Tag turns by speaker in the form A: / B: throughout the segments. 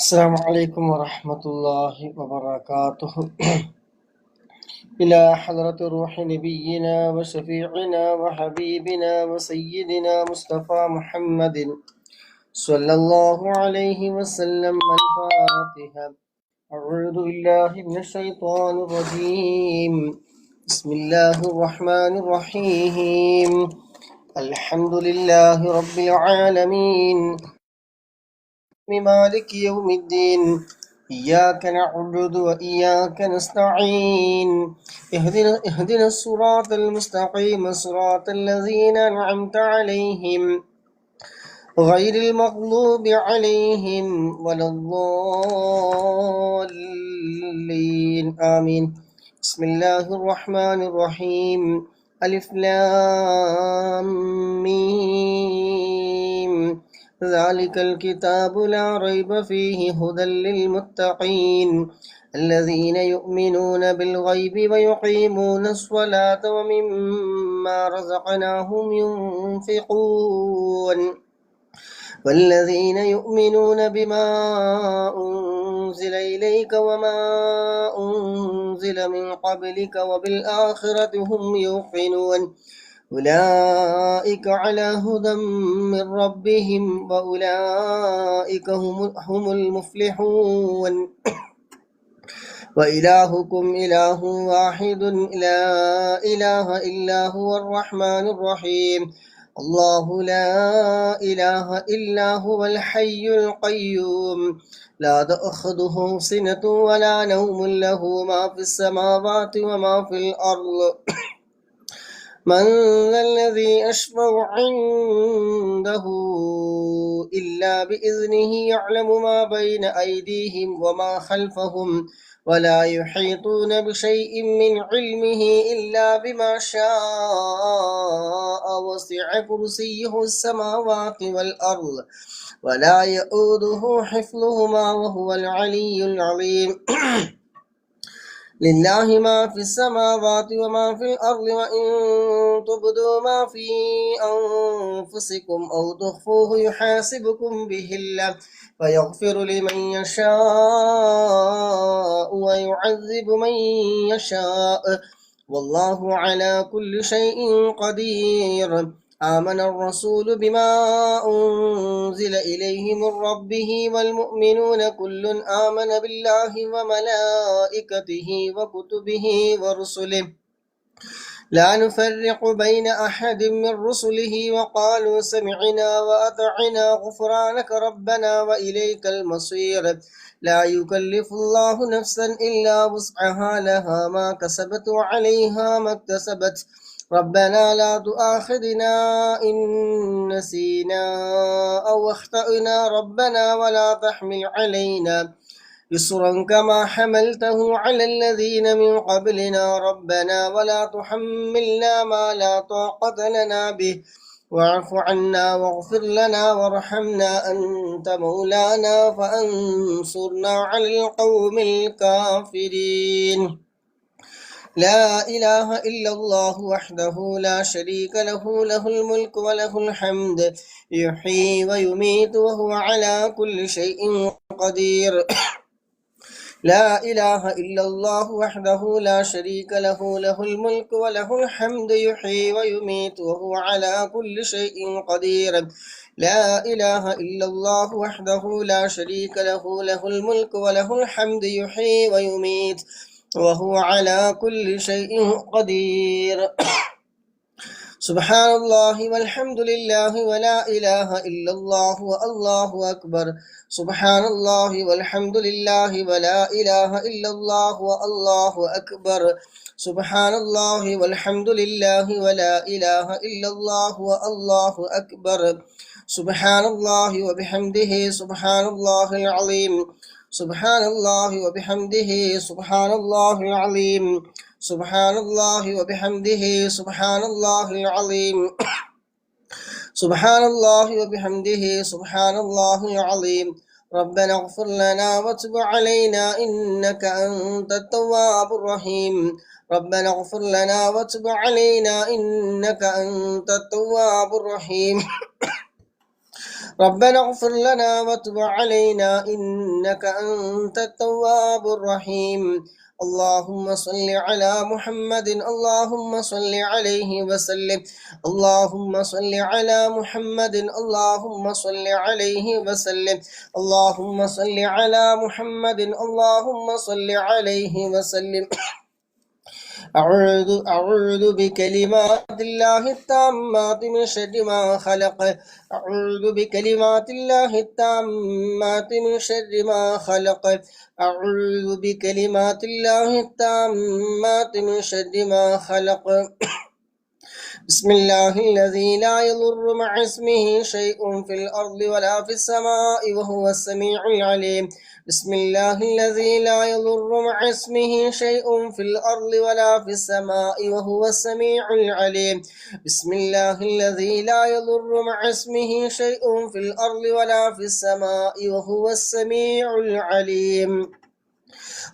A: السلام عليكم ورحمة الله وبركاته. إلى حضرة روح نبينا وشفيعنا وحبيبنا وسيدنا مصطفى محمد صلى الله عليه وسلم. الفاتحة. أعوذ بالله من الشيطان الرجيم. بسم الله الرحمن الرحيم. الحمد لله رب العالمين مالك يوم الدين. إياك نعبد وإياك نستعين. اهدنا الصراط المستقيم صراط الذين أنعمت عليهم غير المغضوب عليهم ولا الضالين آمين. بسم الله الرحمن الرحيم. ألف لام ميم. ذلك الكتاب لا ريب فيه هدى للمتقين الذين يؤمنون بالغيب ويقيمون الصلاة ومما رزقناهم ينفقون والذين يؤمنون بما أنزل إليك وما أنزل من قبلك وبالآخرة هم يوقنون أولئك على هدى من ربهم وأولئك هم المفلحون. وإلهكم إله واحد لا إله إلا هو الرحمن الرحيم. الله لا إله إلا هو الحي القيوم لا تأخذه سنة ولا نوم له ما في السماوات وما في الأرض. من ذا الذي يشفع عنده إلا بإذنه يعلم ما بين أيديهم وما خلفهم ولا يحيطون بشيء من علمه إلا بما شاء وسع كرسيه السماوات والأرض ولا يؤوده حفظهما وهو العلي العظيم. لله ما في السماوات وما في الأرض وإن تبدوا ما في أنفسكم أو تخفوه يحاسبكم به الله فيغفر لمن يشاء ويعذب من يشاء والله على كل شيء قدير. آمن الرسول بما أنزل إليه من ربه والمؤمنون كل آمن بالله وملائكته وكتبه ورسله لا نفرق بين أحد من رسله وقالوا سمعنا وأطعنا غفرانك ربنا وإليك المصير. لا يكلف الله نفسا إلا وسعها لها ما كسبت وعليها ما اكتسبت. ربنا لا تؤاخذنا إن نسينا أو أخطأنا ربنا ولا تحمل علينا إصرا كما حملته على الذين من قبلنا ربنا ولا تحملنا ما لا طاقة لنا به واعف عنا واغفر لنا وارحمنا أنت مولانا فانصرنا على القوم الكافرين. لا إله إلا الله وحده لا شريك له له الملك وله الحمد يحيي ويميت وهو على كل شيء قدير. لا إله إلا الله وحده لا شريك له له الملك وله الحمد يحيي ويميت وهو على كل شيء قدير. لا إله إلا الله وحده لا شريك له له الملك وله الحمد يحيي ويميت وهو على كل شيء قدير. سبحان الله والحمد لله ولا إله إلا الله والله أكبر. سبحان الله والحمد لله ولا إله إلا الله والله أكبر. سبحان الله والحمد لله ولا إله إلا الله والله أكبر. سبحان الله وبحمده سبحان الله العظيم. سبحان الله وبحمده سبحان الله العظيم. سبحان الله وبحمده سبحان الله العظيم. سبحان الله وبحمده سبحان الله العظيم. ربنا اغفر لنا وتب علينا إنك أنت التواب الرحيم. ربنا اغفر لنا وتب علينا إنك أنت التواب الرحيم. ربنا اغفر لنا وتب علينا إنك أنت التواب الرحيم. اللهم صل على محمد، اللهم صل عليه وسلم. اللهم صل على محمد، اللهم صل عليه وسلم. اللهم صل على محمد، اللهم صل عليه وسلم. أعوذ بكلمات الله التامات من شر ما خلق. أعوذ بكلمات الله التامات من شر ما خلق. أعوذ بكلمات الله التامات من شر ما خلق. بسم الله الذي لا يضر مع اسمه شيء في الأرض ولا في السماء وهو السميع العليم. بسم الله الذي لا يضر مع اسمه شيء في الأرض ولا في السماء وهو السميع العليم. بسم الله الذي لا يضر مع اسمه شيء في الأرض ولا في السماء وهو السميع العليم.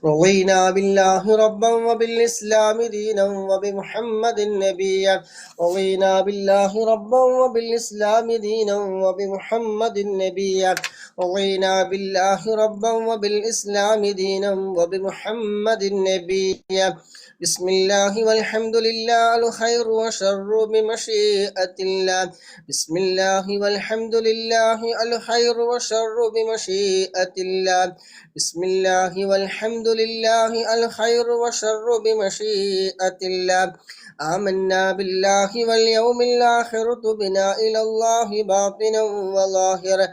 A: رضينا بالله ربا وبالإسلام دينا وبمحمد نبيا. رضينا بالله ربا وبالإسلام دينا وبمحمد نبيا. رضينا بالله ربا وبالإسلام دينا وبمحمد نبيا. بسم الله والحمد لله الخير وشر بمشيئة الله. بسم الله والحمد لله الخير وشر بمشيئة الله. بسم الله والحمد لله الخير وشر بمشيئة الله. آمنا بالله واليوم الآخر تبنا إلى الله باطنا وظاهرا.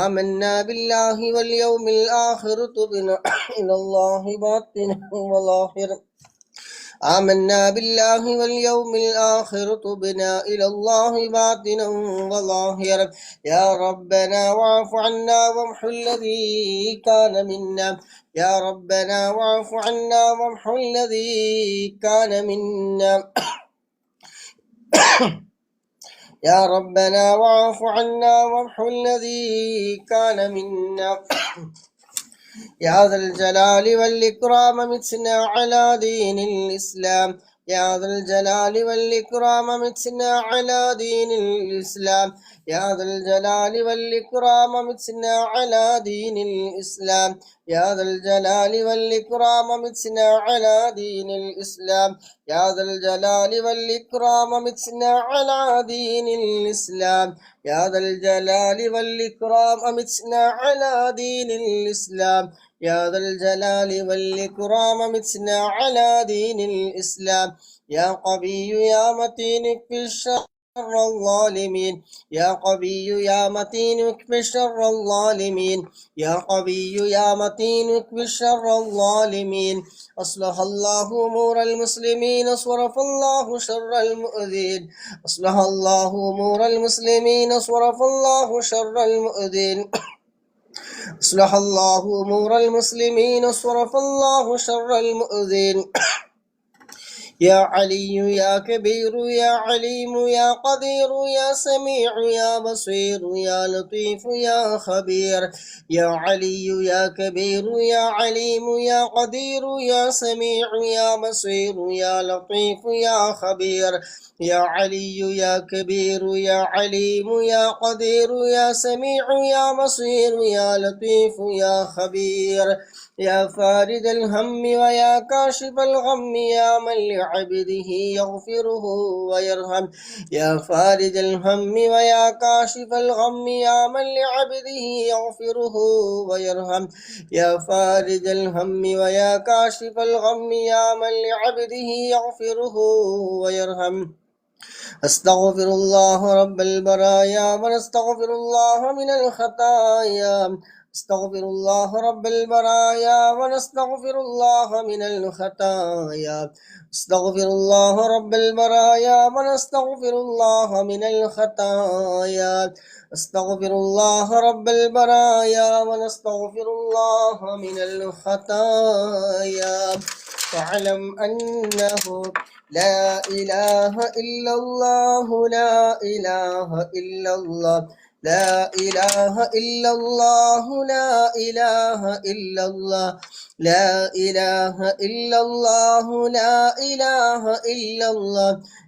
A: آمنا بالله واليوم الآخر تبنا إلى الله باطنا وظاهرا. آمنا بالله واليوم الآخر تبنا إلى الله باطنا وظاهرا. يا ربنا واعف عنا وامحو الذي كان منا. يا ربنا واعف عنا وامحو الذي كان منا. يا ربنا واعف عنا وامحو الذي كان منا. يا ذا الجلال والإكرام متنا على دين الإسلام. يا ذا الجلال والإكرام متنا على دين الإسلام. يا ذا الجلال والإكرام متنا على دين الإسلام. يا ذا الجلال والإكرام متنا على دين الإسلام. يا ذا الجلال والإكرام متنا على دين الإسلام. يا ذا الجلال والإكرام متنا على دين الإسلام. يا ذا الجلال والإكرام متنا على دين الإسلام. يا قوي يا متين اكف شر الظالمين. يا قوي يا متين اكف شر الظالمين. يا قوي يا متين اكف شر الظالمين. أصلح الله أمور المسلمين صرف الله شر المؤذين. أصلح الله أمور المسلمين صرف الله شر المؤذين. أصلح الله أمور المسلمين صرف الله شر المؤذين. يا علي يا كبير يا عليم يا قدير يا سميع يا بصير يا لطيف يا خبير. يا علي يا كبير يا عليم يا قدير يا سميع يا بصير يا لطيف يا خبير. يا علي يا كبير يا عليم يا قدير يا سميع يا بصير يا لطيف يا خبير. يا فارج الهم ويا كاشف الغم يا من لعبده يغفره ويرحم. يا فارج الهم ويا كاشف الغم يا من لعبده يغفره ويرحم. يا فارج الهم ويا كاشف الغم يا من لعبده يغفره ويرحم. أستغفر الله رب البرايا ونستغفر الله من الخطايا. استغفر الله رب البرايا ونستغفر الله من الخطايا. استغفر الله رب البرايا ونستغفر الله من الخطايا. استغفر الله رب البرايا ونستغفر الله من الخطايا. فاعلم أنه لا إله إلا الله. لا إله إلا الله. لا إله إلا الله. لا إله إلا الله. لا إله إلا الله. لا إله إلا الله.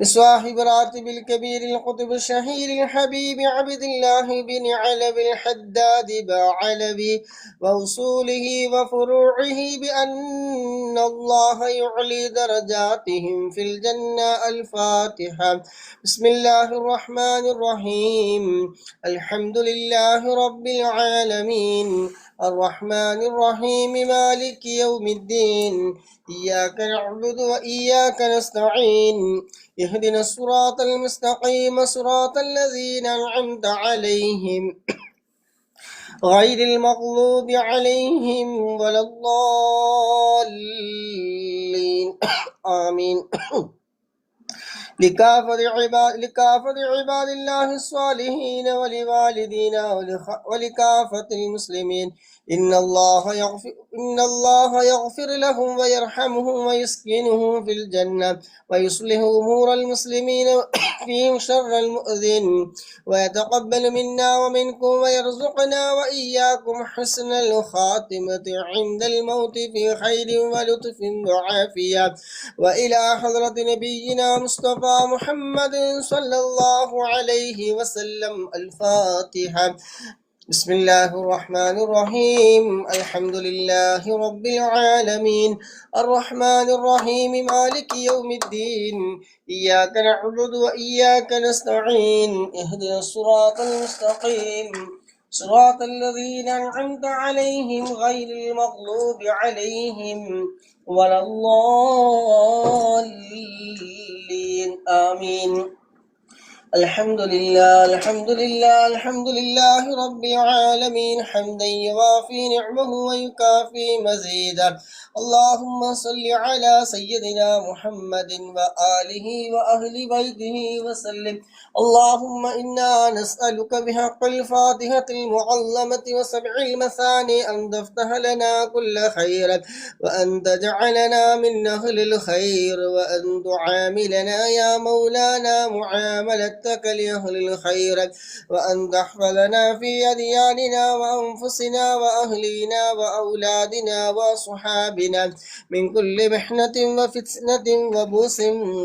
A: لصاحب راتب الكبير القطب الشهير الحبيب عبد الله بن علب الحداد باعلبي وأصوله وفروعه بأن الله يعلي درجاتهم في الجنة. الفاتحة. بسم الله الرحمن الرحيم. الحمد لله رب العالمين الرحمن الرحيم مالك يوم الدين إياك نعبد وإياك نستعين اهدنا الصراط المستقيم صراط الذين أنعمت عليهم غير المغضوب عليهم ولا الضالين آمين. لكافة عباد الله الصالحين ولوالدينا ولكافة المسلمين إن الله يغفر لهم ويرحمهم ويسكنهم في الجنة ويصلح أمور المسلمين فيهم شر المؤذن ويتقبل منا ومنكم ويرزقنا وإياكم حسن الخاتمة عند الموت في خير ولطف وعافية. وإلى حضرة نبينا مصطفى محمد صلى الله عليه وسلم. الفاتحة. بسم الله الرحمن الرحيم. الحمد لله رب العالمين الرحمن الرحيم مالك يوم الدين إياك نعبد وإياك نستعين اهدنا الصراط المستقيم صراط الذين أنعمت عليهم غير المغضوب عليهم ولا الضالين آمين. الحمد لله الحمد لله الحمد لله رب العالمين حمدا يوافي نعمه ويكافي مزيدا. اللهم صل على سيدنا محمد وآله وأهل بيته وسلم. اللهم إنا نسألك بحق الفاتحة المعظمة وسبع المثاني أن تفتح لنا كل خير وأن تجعلنا من أهل الخير وأن تعاملنا يا مولانا معاملتك لأهل الخير وأن تحفظنا في أدياننا وأنفسنا وأهلنا وأولادنا وصحابنا من كل محنة وفتنة وبؤس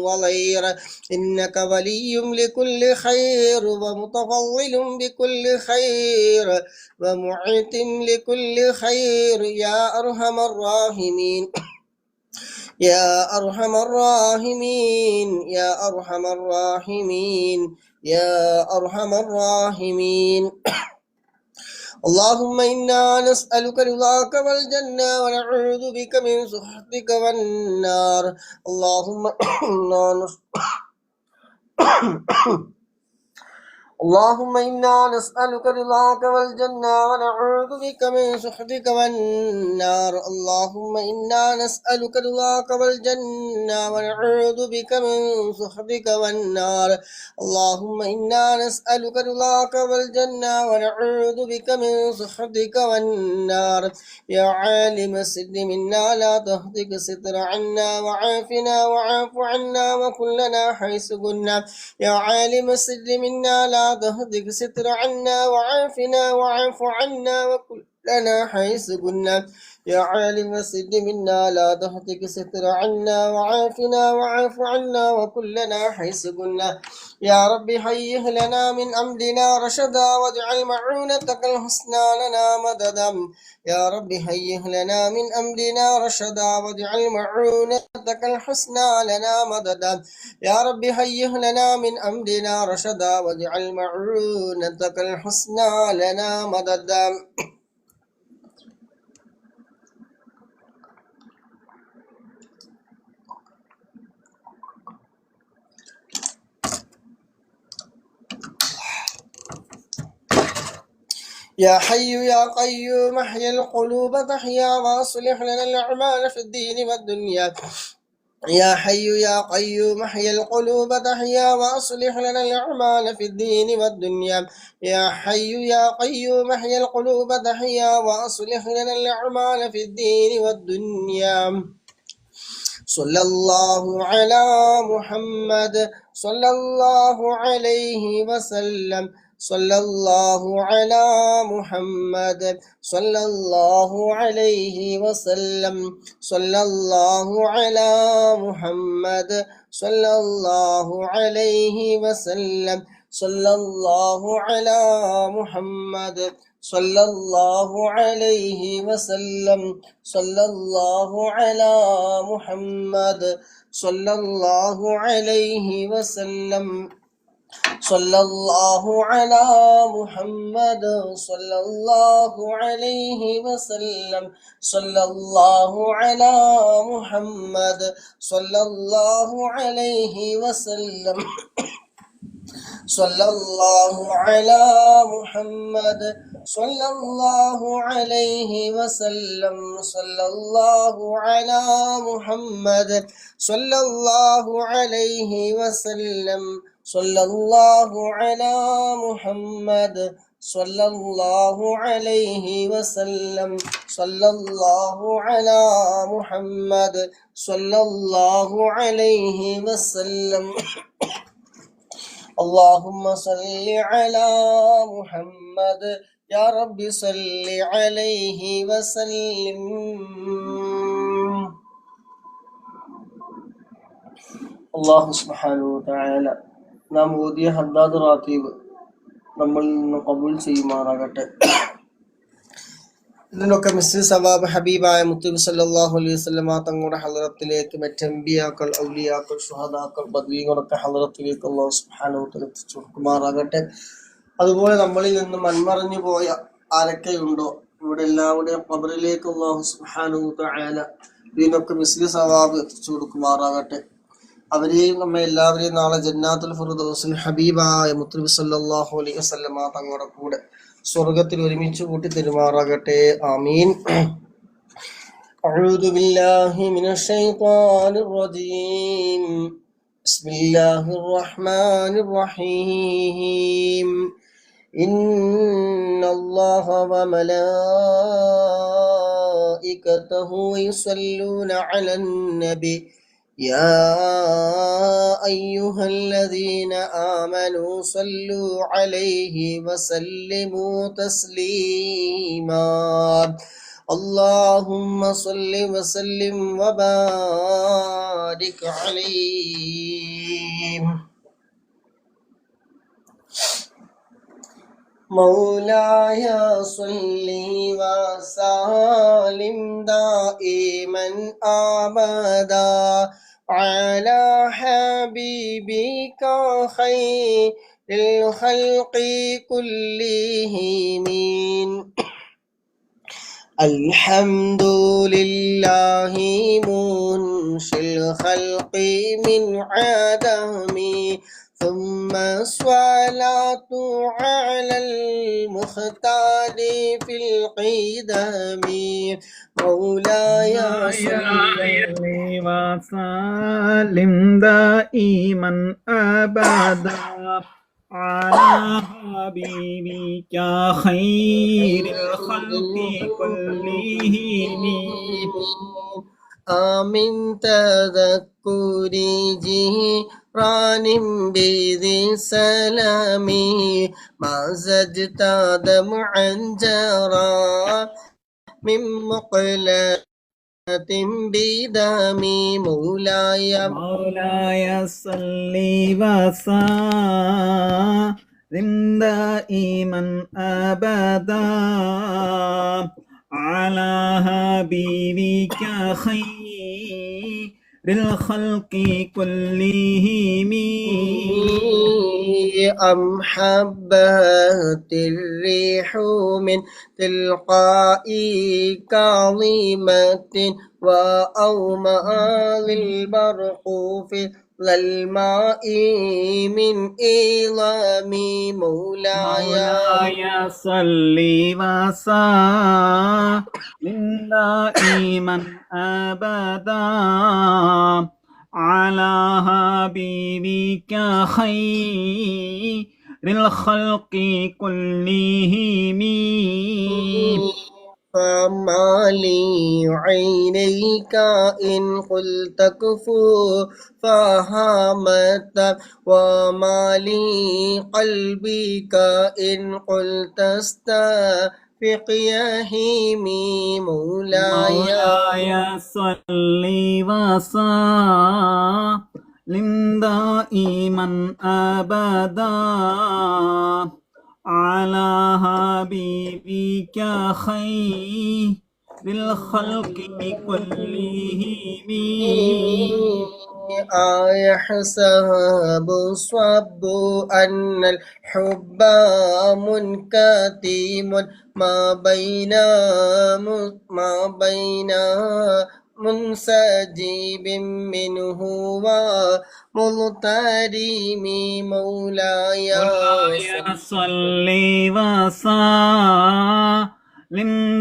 A: وضير إنك ولي لكل خير ومتفضل بكل خير ومعت لكل خير يا أرحم الراحمين يا أرحم الراحمين يا أرحم الراحمين يا أرحم الراحمين. اللهم إنا نسألك رضاك والجنة ونعوذ بك من سخطك والنار. اللهم إنا نسألك رضاك والجنة ونعوذ بك من سخطك والنار. اللهم إنا نسألك رضاك والجنة ونعوذ بك من سخطك والنار. اللهم إنا نسألك رضاك والجنة ونعوذ بك من سخطك والنار. يا عالم السر منا لا تهتك ستر عنا وعافنا وعاف عنا وكلنا حيث كنا. يا عالم السر منا لا تهتك ستر عنا وعافنا وعاف عنا وكلنا حيث كنا. يا عالم السر منا لا تهتك ستر عنا وعافنا وعاف عنا وكلنا حيث كنا. يا رب هيئ لنا من أمرنا رشدا واجعل معونتك الحسنى لنا مددا. يا رب هيئ لنا من أمرنا رشدا واجعل معونتك الحسنى لنا مددا. يا رب هيئ لنا من أمرنا رشدا واجعل معونتك الحسنى لنا مددا. يا حي يا قيوم احيي القلوب تحيا واصلح لنا الأعمال في الدين والدنيا. يا حي يا قيوم احيي القلوب تحيا واصلح لنا الأعمال في الدين والدنيا. يا حي يا قيوم احيي القلوب تحيا واصلح لنا الأعمال في الدين والدنيا. صلى الله على محمد صلى الله عليه وسلم. صلى الله على محمد صلى الله عليه وسلم صلى الله على محمد صلى الله عليه وسلم صلى الله على محمد صلى الله عليه وسلم صلى الله على محمد صلى الله عليه وسلم صلى الله على محمد صلى الله عليه وسلم صلى الله على محمد صلى الله عليه وسلم صلى الله على محمد صلى الله عليه وسلم صلى الله على محمد صلى الله عليه وسلم صلى الله على محمد صلى الله عليه وسلم صلى الله على محمد صلى الله عليه وسلم اللهم صل على محمد يا رب صل عليه وسلم. അല്ലാഹു സുബ്ഹാനഹു വ തആല നാം ഓതിയ ഹദ്ദാദ് റാത്തീബ് നമ്മളിൽ നിന്ന് ഖബൂൽ ചെയ്യുമാറാകട്ടെ. ഇതിനൊക്കെ മിസ്ലി സവാബ് ഹബീബായ മുത്തുനബി സല്ലല്ലാഹു അലൈഹി വസല്ലമ തങ്ങളുടെ ഹളറത്തിലേക്ക് മറ്റ് അമ്പിയാക്കൾ, ഔലിയാക്കൾ, ശുഹദാക്കൾ, ബദ്രീകളൊക്കെ ഹളറത്തിലേക്ക് അല്ലാഹു സുബ്ഹാനഹു വ തആല എത്തിച്ചു കൊടുക്കുമാറാകട്ടെ. അതുപോലെ നമ്മളിൽ നിന്ന് മൺമറഞ്ഞു പോയ ആരൊക്കെയുണ്ടോ ഇവിടെ എല്ലാവരുടെയും ഖബറിലേക്ക് അല്ലാഹു സുബ്ഹാനഹു വ തആല ഇതിനൊക്കെ മിസ്ലി സവാബ് എത്തിച്ചു കൊടുക്കുമാറാകട്ടെ. അവരെയും നമ്മെ എല്ലാവരെയും നാളെ ജന്നാത്തുൽ ഫിർദൗസിൽ ഹബീബായ മുത്തുനബി സല്ലല്ലാഹു അലൈഹി വസല്ലമ തങ്ങളുടെ കൂടെ സ്വർഗത്തിൽ ഒരുമിച്ച് കൂട്ടി തെരുമാറാകട്ടെ. ആമീൻ. അഊദു ബില്ലാഹി മിനശ് ശൈത്വാനിർ റജീം. ബിസ്മില്ലാഹിർ റഹ്മാനിർ റഹീം. ഇന്നല്ലാഹ വ മലായികതഹു യുസല്ലൂന അലൻ നബി يا أيها الذين آمنوا صلوا عليه وسلموا تسليما اللهم صل وسلم وبارك عليه. مولاي صل وسلم دائما أبدا على حبيبك خير الخلق كلهم. الحمد لله منشئ الخلق من عدم ثم الصلاة على المختار في القدم. مولاي صل
B: وسلم دائما أبدا على حبيبك خير الخلق كلهم.
A: آمن تذكر جيران بذي سلام ما زدت دمعا جرى من مقلة بدمي. مولاي
B: صل وسلم دائما أبدا على حبيبك خير الخلق كلهم.
A: أم حبت الريح من تلقاء كظيمة وأومأ البرق في الماء من إظام. مولاي
B: صل وسلم دائما أبدا على حبيبك خير الخلق كلهم.
A: فما لي عينيك إن قلت كفو فهامت وما لي قلبك إن قلت استفق يهيمي مولاي
B: مولاي صل وسلم دائما أبدا على حبيبك خير الخلق كلهم.
A: أيحسب الصب أن الحب منكتم ما بين منسجب منه ومضطرم مولاي
B: صل وسلم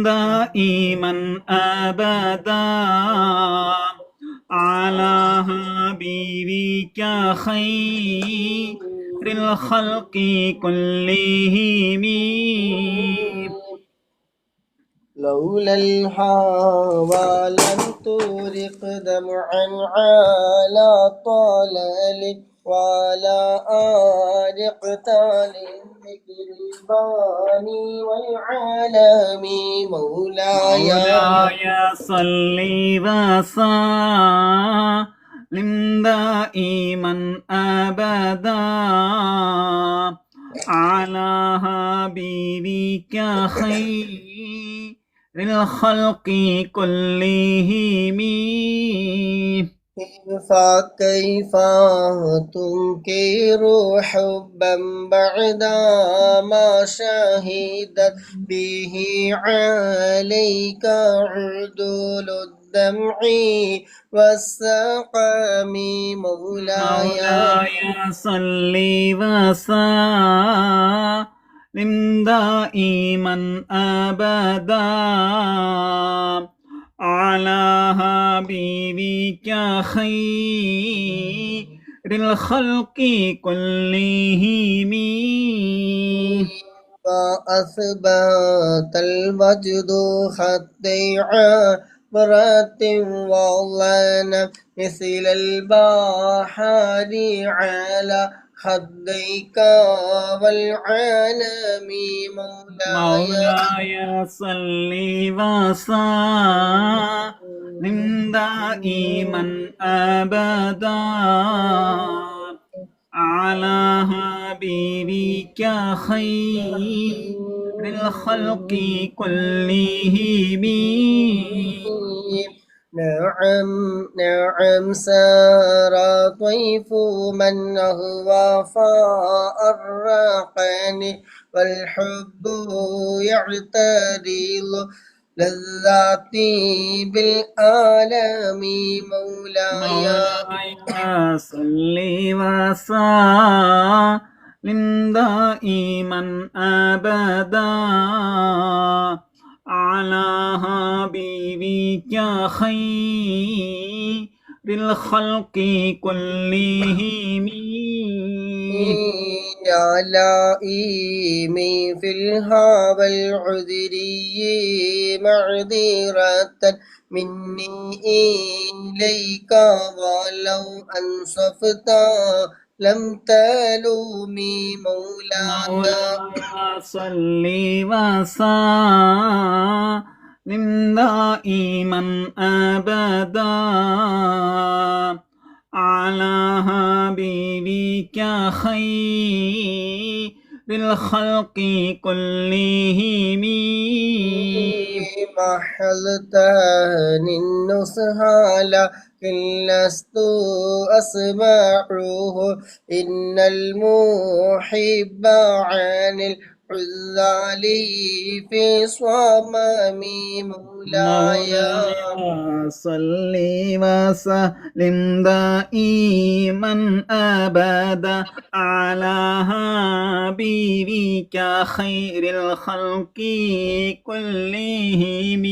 B: دائما أبدا على حبيبك خير الخلق كلهم.
A: لولا الهوى لم ترق دمعا على طلل ولا أرقت للذكر الباني والعالم مولاي
B: صل وسلم دائما أبدا على حبيبك خير الخلق كلهم.
A: فكيف تنكر حبا بعد ما شهدت به عليك عدول الدمع والسقم مولاي
B: صل وسلم دائما أبدا على حبيبك خير الخلق كلهم.
A: فأثبت المجد خطي عبرة والله مثل البحر على خديك والعالم
B: مولاي صل وسلم دائما أبدا على حبيبك خير الخلق كلهم.
A: نعم نعم سار طيف من أهوى فأرقني والحب يعتري لذاتي بالآلام مولاي
B: صل وسلم دائما أبدا على حبيبك خير الخلق كلهم.
A: يا لائمي في الهوى العذري معذرة مني إليك ولو أنصفت لم تلومي مولاي
B: صل وسلم دائما أبدا على حبيبك خير الخلق كلهم.
A: محلتان النصح لكن لست أسمعه إن المحب عن العذال في صمم مولاي
B: صل وسلم دائما أبدا على حبيبك خير الخلق كلهم.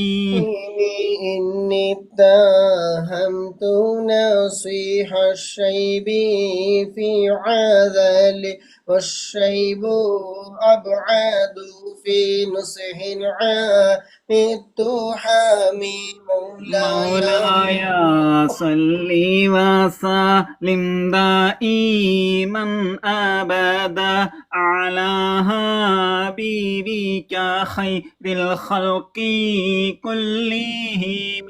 A: إني اتهمت نصيح الشيب في عذل والشيب أبعد في نصح عانيت حامي
B: مولاي صل وسلم دائما أبدا على حبيبك خير الخلق كلهم.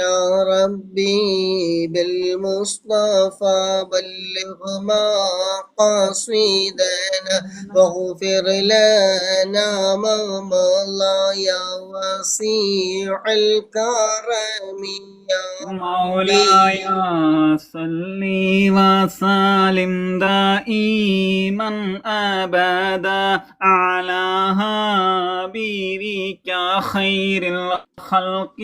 A: يا ربي بالمصطفى بلغ مقاصدنا واغفر لنا ما مضى يا وسيع الكرم يا
B: مولاي صل وسلم دائما أبدا على حبيبك خير الخلق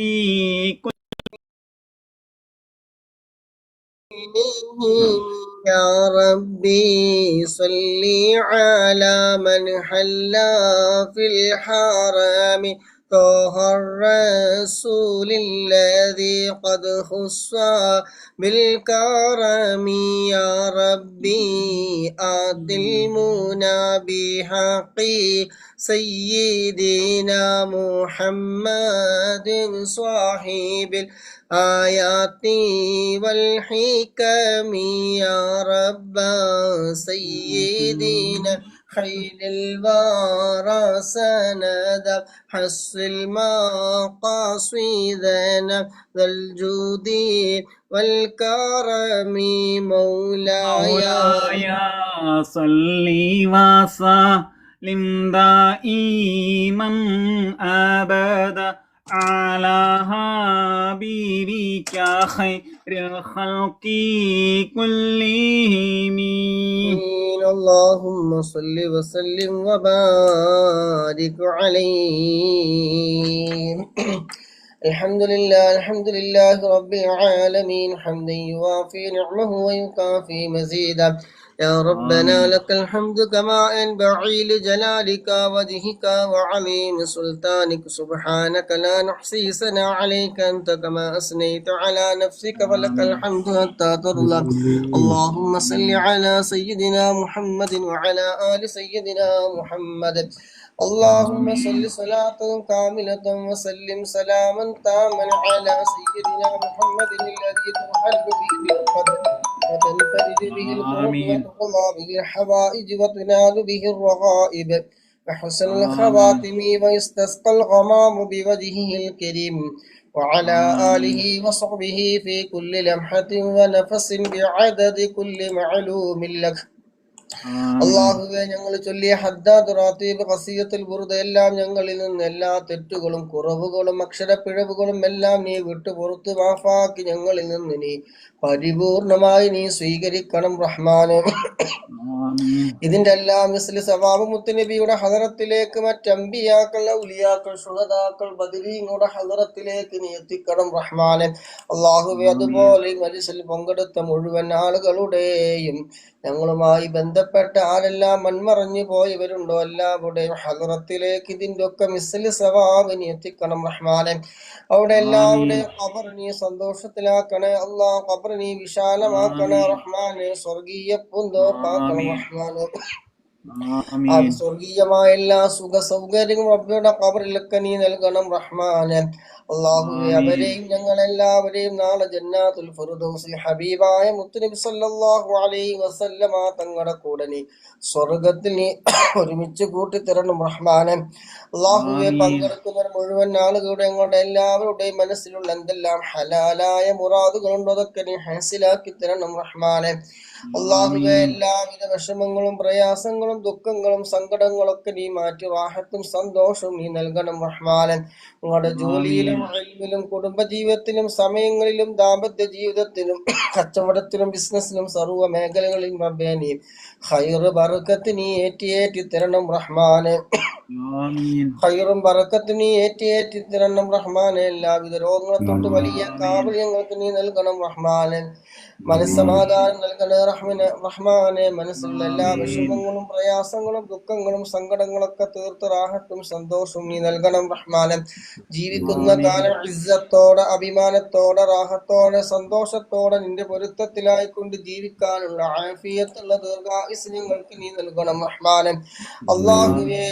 A: يا ربي صل على من حل في الحرم طه الرسول الذي قد خص بالكرم يا ربي آت المنى بحق سيدنا محمد صاحب الآيات والحكم يا رب سيدنا خير الورى سند حصل مقاصدنا ذا الجود والكرم مولاي
B: صل وسلم دائما أبدا على حبيبك خير الخلق كلهم.
A: اللهم صل وسلم وبارك عليه. الحمد لله رب العالمين حمدا يوافي نعمه ويكافي مزيدا. يا ربنا لك الحمد كما ينبغي لجلالك وجهك وعظيم سلطانك سبحانك لا نحصي ثناء عليك أنت كما أثنيت على نفسك ولك الحمد حتى ترضى. اللهم صل على سيدنا محمد وعلى آل سيدنا محمد. اللهم صل صلاة كاملة وسلم سلاما تاما على سيدنا محمد الذي تحل به القدر وتنفرج به الكرب وتقضى به الحوائج وتنال به الرغائب وحسن الخواتم ويستسقى الغمام بوجهه الكريم وعلى آله وصحبه في كل لمحة ونفس بعدد كل معلوم لك. അള്ളാഹുവേ, ഞങ്ങൾ ചൊല്ലിയ ഹദ്ദാദ് റാത്തീബ് ഖസീയത്തുൽ ബുർദ എല്ലാം ഞങ്ങളിൽ നിന്ന് എല്ലാ തെറ്റുകളും കുറവുകളും അക്ഷരപ്പിഴവുകളും എല്ലാം നീ വിട്ടു പുറത്ത് മാഫാക്കി ഞങ്ങളിൽ നിന്ന് നീ പരിപൂർണമായി നീ സ്വീകരിക്കണം റഹ്മാനെ. ഇതിന്റെ എല്ലാം മിസ്ലി സവാബ് മുത്തുനബിയുടെ ഹദറത്തിലേക്ക് മറ്റമ്പിയാക്കൾ ഔലിയാക്കൾ ശുഹദാക്കൾ ബദരീങ്ങളുടെ ഹദറത്തിലേക്ക് നീ എത്തിക്കണം റഹ്മാനെ. അള്ളാഹുവേ, അതുപോലെ മജ്‌ലിസിൽ പങ്കെടുത്ത മുഴുവൻ ആളുകളുടെയും ഞങ്ങളുമായി ബന്ധപ്പെട്ട ആരെല്ലാം മൺമറഞ്ഞു പോയവരുണ്ടോ എല്ലാവരുടെയും ഹദറത്തിലേക്ക് ഇതിന്റെ ഒക്കെ മിസ്ലി സവാബ് നീ എത്തിക്കണം റഹ്മാനെ. അവിടെ എല്ലാവരുടെയും ഖബർ നീ സന്തോഷത്തിലാക്കണേ അള്ളാഹ്. ഖബർ നീ വിശാലമാക്കണേ റഹ്മാനെ. സ്വർഗീയ പൂന്തോപ്പാക്കണം റഹ്മാനെ. സ്വർഗീയമായ എല്ലാ സുഖ സൗകര്യങ്ങളും റബ്ബിയുടെ ഖബറിലൊക്കെ നീ നൽകണം റഹ്മാനെ. അള്ളാഹുവേ, അവരെയും ഞങ്ങളെല്ലാവരെയും നാളെ ജന്നാത്തുൽ ഫിർദൗസിൽ ഹബീബായ മുത്തുനബി സല്ലല്ലാഹു അലൈഹി വസല്ലമ തങ്ങളുടെ കൂടെ നീ സ്വർഗത്തിൽ നീ ഒരുമിച്ച് കൂട്ടിത്തരണം റഹ്മാനെ. അള്ളാഹുവെ, പങ്കെടുക്കുന്ന മുഴുവൻ ആളുകളുടെ ഞങ്ങളുടെ എല്ലാവരുടെയും മനസ്സിലുള്ള എന്തെല്ലാം ഹലാലായ മുറാദുകളുണ്ടോ അതൊക്കെ നീ ഹാസിലാക്കി തരണം റഹ്മാനെ. അള്ളാഹുവെ എല്ലാവിധ വിഷമങ്ങളും പ്രയാസങ്ങളും ദുഃഖങ്ങളും സങ്കടങ്ങളൊക്കെ നീ മാറ്റി റാഹത്തും സന്തോഷവും നീ നൽകണം റഹ്മാനൻ. നിങ്ങളുടെ ജോലിയിലും ഇൽമിലും കുടുംബജീവിതത്തിലും സമയങ്ങളിലും ദാമ്പത്യ ജീവിതത്തിലും കച്ചവടത്തിലും ബിസിനസ്സിലും സർവ്വ മേഖലകളിലും റബ്ബേ നീ ഖൈറ് ബർക്കത്ത് നീ ഏറ്റി തരണം റഹ്മാനെ. ഖൈറും ബർക്കത്ത് നീ ഏറ്റി തരണം റഹ്മാനെ. എല്ലാവിധ രോഗങ്ങളെ തൊട്ട് വലിയ കാവ്യങ്ങൾക്ക് നീ നൽകണം റഹ്മാനെ. മനസ്സമാധാനം നൽകണേ റഹ്മാനെ. മനസ്സിലുള്ള എല്ലാ വിഷമങ്ങളും പ്രയാസങ്ങളും ദുഃഖങ്ങളും സങ്കടങ്ങളൊക്കെ തീർത്ത് റാഹത്തും സന്തോഷവും നീ നൽകണം റഹ്മാനെ. ജീവിക്കുന്ന കാലം ഇസ്സത്തോടെ അഭിമാനത്തോടെ റാഹത്തോടെ സന്തോഷത്തോടെ നിന്റെ പൊരുത്തത്തിലായിക്കൊണ്ട് ജീവിക്കാനുള്ള ആഫിയത്തുള്ള ദീർഘായുസ്സ് ഞങ്ങൾക്ക് നീ നൽകണം റഹ്മാനെ. അള്ളാഹുവേ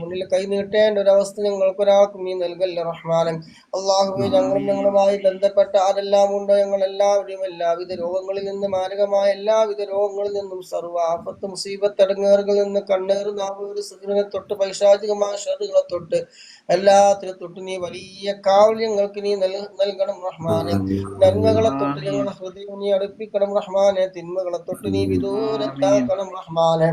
A: മുന്നിൽ കൈ നീട്ടേണ്ട ഒരവസ്ഥ ഞങ്ങൾക്കൊരാൾക്കും നീ നൽകല്ല റഹ്മാനെ. അള്ളാഹുവേ ഞങ്ങളുമായി ബന്ധപ്പെട്ട ആരെല്ലാം ഉണ്ടോ ഞങ്ങളെല്ലാവരും എല്ലാവിധ രോഗങ്ങളിൽ നിന്ന് മാരകമായ എല്ലാവിധ രോഗങ്ങളിൽ നിന്നും സർവ്വ ആഫത്ത് മുസീബത്ത് അടങ്ങേറുകളിൽ നിന്ന് കണ്ണേറ് നാവുകൾ സിഹിറിനെ തൊട്ട് പൈശാചികമായ ഷറുകളെ തൊട്ട് എല്ലാത്തിനെ തൊട്ട് നീ വലിയ കാവൽ ഞങ്ങൾക്ക് നീ നൽകണം റഹ്മാനെ. നന്മകളെ തൊട്ട് ഞങ്ങളുടെ ഹൃദയം നീ അടുപ്പിക്കണം റഹ്മാനെ. തിന്മകളെ തൊട്ട് നീ വിദൂരത്താക്കണം റഹ്മാനെ.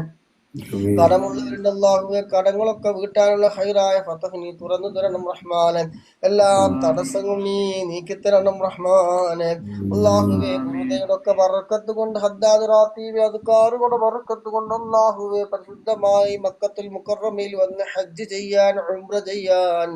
A: കടമുള്ളവരുടെ അല്ലാഹുവേ കടങ്ങളൊക്കെ വീട്ടാനുള്ള ഹൈറായ ഫതഹ് നീ തുറന്നു തരണം റഹ്മാനെ. എല്ലാം തടസ്സങ്ങളും നീ നീക്കിത്തരണം റഹ്മാനെ. അല്ലാഹുവേ ഹൃദയങ്ങളൊക്കെ ബറക്കത്ത് കൊണ്ട് ഹദ്ദാദ് റാത്തീബ് അദ്കാറുകളുടെ ബറക്കത്ത് കൊണ്ട് അല്ലാഹുവേ പരിശുദ്ധമായി മക്കത്തുൽ മുകറമയിൽ വന്ന് ഹജ്ജ് ചെയ്യാൻ ഉംറ ചെയ്യാൻ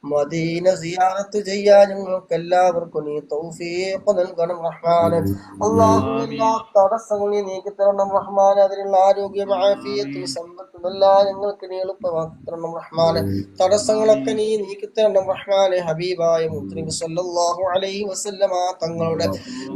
A: മദീന സിയാറത്ത് ചെയ്യാൻ ഞങ്ങൾക്ക് എല്ലാവർക്കും നീ തൗഫീഖ് നൽകണം റഹ്മാനെ. അല്ലാഹുവേ എല്ലാ തടസ്സങ്ങളും നീ നീക്കി തരണം റഹ്മാനെ. അതിനുള്ള ആരോഗ്യം ആഫിയത്തും സമ്പത്തും എല്ലാം ഞങ്ങൾക്ക് നീ എളുപ്പമാക്കി തരണം റഹ്മാനെ. തടസ്സങ്ങളൊക്കെ നീ നീക്കി തരണം റഹ്മാനെ. ഹബീബായ മുത്തനബി സല്ലല്ലാഹു അലൈഹി വസല്ലമ തങ്ങളുടെ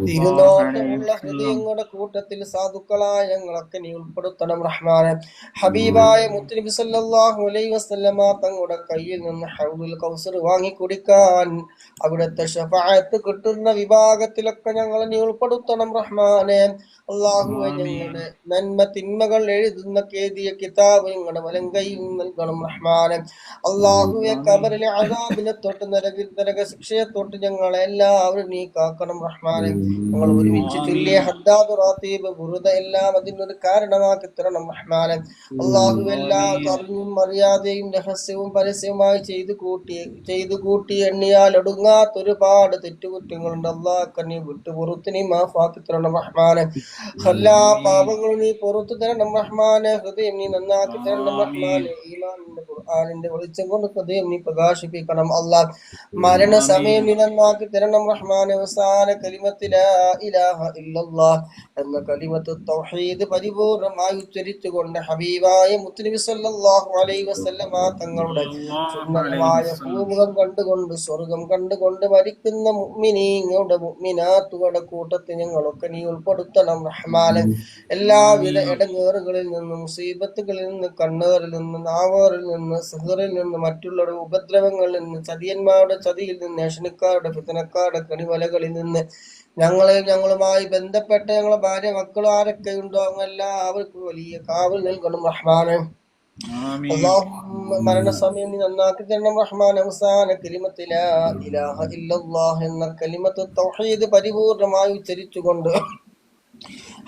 A: തിരുനോട്ടമുള്ള ഹൃദയങ്ങളുടെ കൂട്ടത്തിൽ സാധുക്കളായ ഞങ്ങളൊക്കെ നീ ഉൾപ്പെടുത്തണം റഹ്മാനെ. ഹബീബായ മുത്തനബി സല്ലല്ലാഹു അലൈഹി വസല്ലമ തങ്ങളുടെ കയ്യിൽ നിന്ന് ഹൗദുൽ കൗസർ വാങ്ങി കുടിക്കാൻ അവിടുത്തെ ശഫാഅത്ത് കിട്ടുന്ന വിഭാഗത്തിലൊക്കെ ഞങ്ങളെ നീ ഉൾപ്പെടുത്തണം റഹ്മാനെ. അല്ലാഹുവേ ഞങ്ങളുടെ നന്മ തിന്മകൾ എഴുതുന്ന കേദിയ കിതാബ് ഞങ്ങളുടെ വലങ്കയിൽ നൽകണം റഹ്മാനെ. അല്ലാഹുവേ ഖബറിലെ അദാബിനെ തൊട്ട് നരക ശിക്ഷയെ തൊട്ട് ഞങ്ങളെ എല്ലാവരും നീ കാക്കണം റഹ്മാനെ. ഞങ്ങൾ ഒരുമിച്ച് ചൊല്ലിയ ഹദ്ദാദ് റാത്തീബ് ബുറുദ എല്ലാം അതിനൊരു കാരണമാക്കി തരണം റഹ്മാനെ. അല്ലാഹുവേ എല്ലാം അറിഞ്ഞും അറിയാതെയും രഹസ്യവും പരസ്യവുമായി ചെയ്തു കൂട്ടി എണ്ണിയാൽ ഒടുങ്ങാത്ത ഒരുപാട് തെറ്റുകുറ്റങ്ങളുണ്ട്. അല്ലാഹ് നീ വിട്ടുപുറത്ത് നീ മാഫാക്കി തരണം റഹ്മാനെ. എല്ലാ പാപങ്ങളും നീ പുറത്തു തരണം റഹ്മാനെ. ഹൃദയം നീ നന്നാക്കി തരണം റഹ്മാനെ. ഈമാനിന്റെ ഖുർആനിന്റെ വെളിച്ചം കൊണ്ട് ഹൃദയം നീ പ്രകാശിപ്പിക്കണം അല്ലാഹ്. മരണസമയം നീ നന്നാക്കി തരണം റഹ്മാനെ. അവസാന കലിമത്ത് ലാ ഇലാഹ ഇല്ലല്ലാഹ് എന്ന കലിമത്ത് തൗഹീദ് പരിപൂർണമായി ഉച്ചരിച്ചുകൊണ്ട് ഹബീബായ മുത്തനബി സല്ലല്ലാഹു അലൈഹി വസല്ലമ തങ്ങളുടെ സുന്ദരമായ പൂമുഖം കണ്ടുകൊണ്ട് സ്വർഗം കണ്ടുകൊണ്ട് മരിക്കുന്ന മുഅ്മിനീങ്ങളുടെ മുഅ്മിനാത്തുകളുടെ കൂട്ടത്തിൽ ഞങ്ങളൊക്കെ നീ ഉൾപ്പെടുത്തണം റഹ്മാനെ. എല്ലാവിധ ഇടങ്ങേറുകളിൽ നിന്നും മുസീബത്തുകളിൽ നിന്ന് കണ്ണേറിൽ നിന്ന് നാവേറിൽ നിന്ന് സിഹറിൽ നിന്ന് മറ്റുള്ളവരുടെ ഉപദ്രവങ്ങളിൽ നിന്ന് ചതിയന്മാരുടെ ചതിയിൽ നിന്ന് ഏഷണിക്കാരുടെ ഫിത്നക്കാരുടെ കണിവലകളിൽ നിന്ന് ഞങ്ങളുമായി ബന്ധപ്പെട്ട ഞങ്ങളെ ഭാര്യ മക്കളും ആരൊക്കെ ഉണ്ടോ എല്ലാവർക്കും വലിയ കാവൽ നൽകണം റഹ്മാനെ. മരണസമയം നീ നന്നാക്കി തരണം റഹ്മാൻ. അവസാന കലിമത്ത് ലാ ഇലാഹ ഇല്ലല്ലാഹ് എന്ന കലിമത്ത് തൗഹീദ് പരിപൂർണമായി ഉച്ചരിച്ചുകൊണ്ട്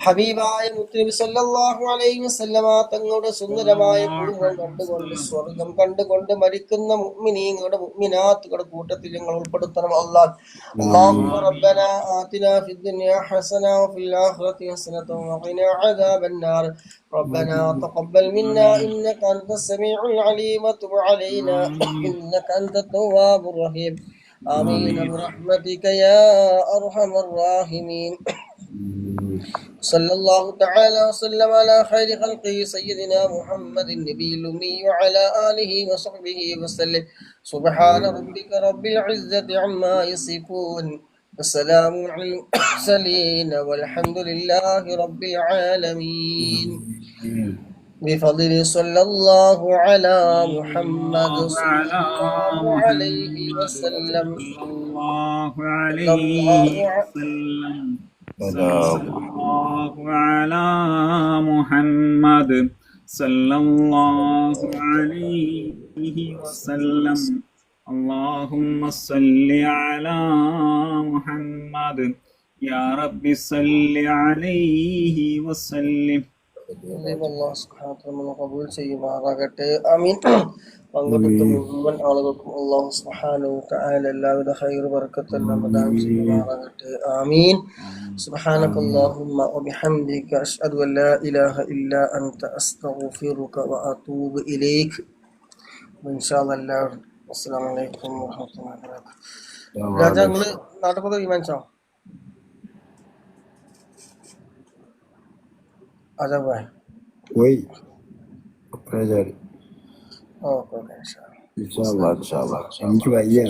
A: ഹബീബായ മുത്തനബി സല്ലല്ലാഹു അലൈഹി വസല്ലമ തങ്ങളുടെ സുന്ദരമായ പൂമുഖം കണ്ടുകൊണ്ട് സ്വർഗം കണ്ടുകൊണ്ട് മരിക്കുന്ന മുഅ്മിനീങ്ങളുടെ മുഅ്മിനാത്തുകളുടെ കൂട്ടത്തിൽ ഞങ്ങൾ ഉൾപ്പെടുത്തണം അല്ലാഹ്. അല്ലാഹുമ്മ റബ്ബനാ ആതിനാ ഫിദ് ദുനിയാ ഹസന വഫിൽ ആഖിറതി ഹസനത വഖിനാ അദാബന്നാർ. ربنا تقبل منا إنك أنت السميع العليم وتب علينا إنك أنت التواب الرحيم. آمين برحمتك يا أرحم الراحمين. صلى الله تعالى وسلم على خير خلقه سيدنا محمد النبي الأمي وعلى آله وصحبه وسلم. سبحان ربك رب العزة عما يصفون والسلام على المرسلين والحمد لله رب العالمين. بفضل صلى الله على محمد صلى الله عليه وسلم.
B: الله عليه وسلم. صلى الله على محمد صلى الله عليه وسلم. اللهم صل على محمد يا رب صل عليه وسلم.
A: അള്ളാഹു സുബ്ഹാനഹു വ തആല കബൂൽ ചെയ്യുമാറാകട്ടെ. ആമീൻ. പങ്കെടുത്ത മുഴുവൻ ആളുകൾക്കും അള്ളാഹു സുബ്ഹാനഹു വ തആല എല്ലാവിധ ഖൈർ ബർക്കത്തെല്ലാം പ്രദാനം ചെയ്യുമാറാകട്ടെ. ആമീൻ. സുബ്ഹാനകല്ലാഹുമ്മ വബിഹംദിക അശ്ഹദു അൻ ലാ ഇലാഹ ഇല്ലാ അൻത അസ്തഗ്ഫിറുക വഅതൂബു ഇലൈക്. ഇൻഷാ അല്ലാഹ്. അസ്സലാമു അലൈക്കും വറഹ്മത്തുള്ളാഹി വബറകാതുഹു. രാജാ, നിങ്ങള് നാട്ടിൽ കൊണ്ട് തീരുമാനിച്ചോ? അതാ പോയ
C: പോയി അപ്പഴേ ചാടി.
A: ഓക്കെ ഓക്കെ ഇൻഷാ അല്ലാഹ്.
C: ഇൻഷാ അല്ലാ. എനിക്ക് വയ്യ.